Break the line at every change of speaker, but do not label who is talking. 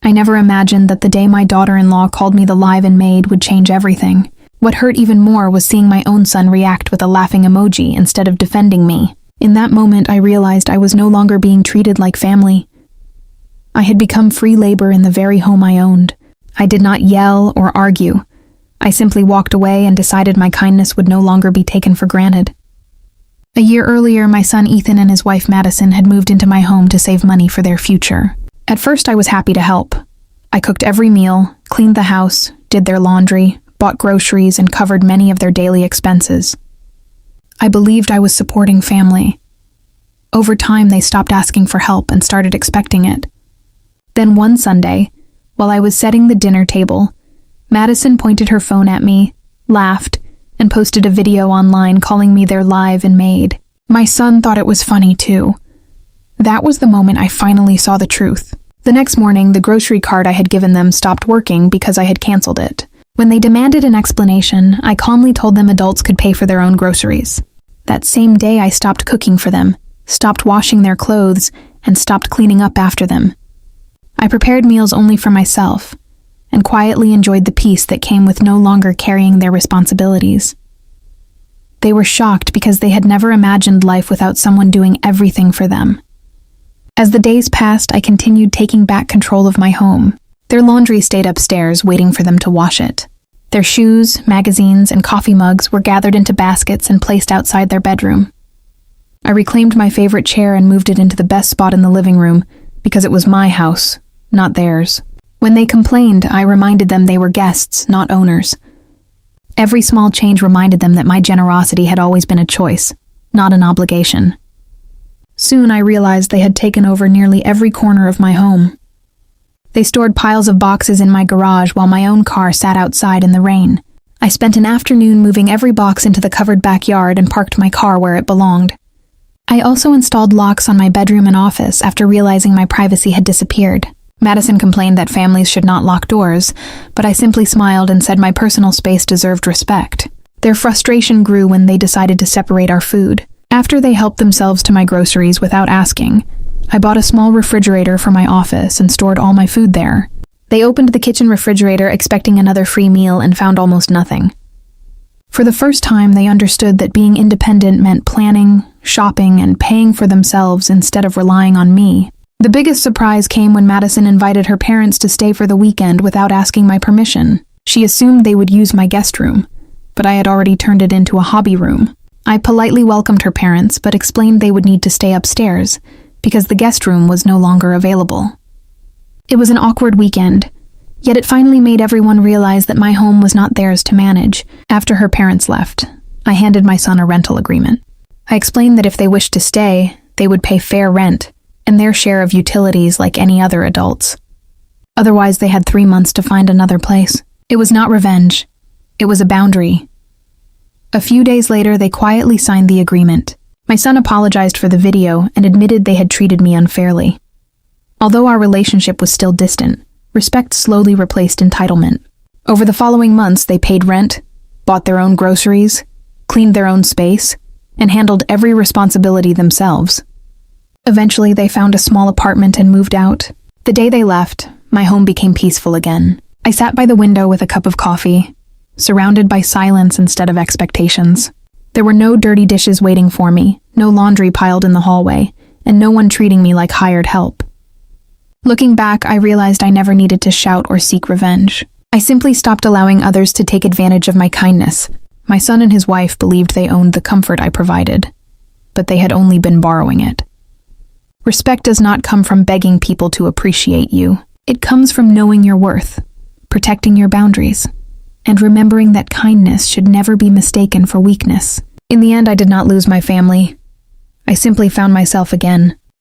I never imagined that the day my daughter-in-law called me the live-in maid would change everything. What hurt even more was seeing my own son react with a laughing emoji instead of defending me. In that moment, I realized I was no longer being treated like family. I had become free labor in the very home I owned. I did not yell or argue. I simply walked away and decided my kindness would no longer be taken for granted. A year earlier, my son Ethan and his wife Madison had moved into my home to save money for their future. At first, I was happy to help. I cooked every meal, cleaned the house, did their laundry, bought groceries, and covered many of their daily expenses. I believed I was supporting family. Over time, they stopped asking for help and started expecting it. Then one Sunday, while I was setting the dinner table, Madison pointed her phone at me, laughed, and posted a video online calling me their live-in maid. My son thought it was funny too. That was the moment I finally saw the truth. The next morning, the grocery cart I had given them stopped working because I had canceled it. When they demanded an explanation, I calmly told them adults could pay for their own groceries. That same day, I stopped cooking for them, stopped washing their clothes, and stopped cleaning up after them. I prepared meals only for myself, and quietly enjoyed the peace that came with no longer carrying their responsibilities. They were shocked because they had never imagined life without someone doing everything for them. As the days passed, I continued taking back control of my home. Their laundry stayed upstairs, waiting for them to wash it. Their shoes, magazines, and coffee mugs were gathered into baskets and placed outside their bedroom. I reclaimed my favorite chair and moved it into the best spot in the living room because it was my house, not theirs. When they complained, I reminded them they were guests, not owners. Every small change reminded them that my generosity had always been a choice, not an obligation. Soon I realized they had taken over nearly every corner of my home. They stored piles of boxes in my garage while my own car sat outside in the rain. I spent an afternoon moving every box into the covered backyard and parked my car where it belonged. I also installed locks on my bedroom and office after realizing my privacy had disappeared. Madison complained that families should not lock doors, but I simply smiled and said my personal space deserved respect. Their frustration grew when they decided to separate our food. After they helped themselves to my groceries without asking, I bought a small refrigerator for my office and stored all my food there. They opened the kitchen refrigerator expecting another free meal and found almost nothing. For the first time, they understood that being independent meant planning, shopping, and paying for themselves instead of relying on me. The biggest surprise came when Madison invited her parents to stay for the weekend without asking my permission. She assumed they would use my guest room, but I had already turned it into a hobby room. I politely welcomed her parents, but explained they would need to stay upstairs, because the guest room was no longer available. It was an awkward weekend, yet it finally made everyone realize that my home was not theirs to manage. After her parents left, I handed my son a rental agreement. I explained that if they wished to stay, they would pay fair rent and their share of utilities like any other adults. Otherwise, they had 3 months to find another place. It was not revenge. It was a boundary. A few days later, they quietly signed the agreement. My son apologized for the video and admitted they had treated me unfairly. Although our relationship was still distant, respect slowly replaced entitlement. Over the following months, they paid rent, bought their own groceries, cleaned their own space, and handled every responsibility themselves. Eventually, they found a small apartment and moved out. The day they left, my home became peaceful again. I sat by the window with a cup of coffee, surrounded by silence instead of expectations. There were no dirty dishes waiting for me, no laundry piled in the hallway, and no one treating me like hired help. Looking back, I realized I never needed to shout or seek revenge. I simply stopped allowing others to take advantage of my kindness. My son and his wife believed they owned the comfort I provided, but they had only been borrowing it. Respect does not come from begging people to appreciate you. It comes from knowing your worth, protecting your boundaries, and remembering that kindness should never be mistaken for weakness. In the end, I did not lose my family. I simply found myself again,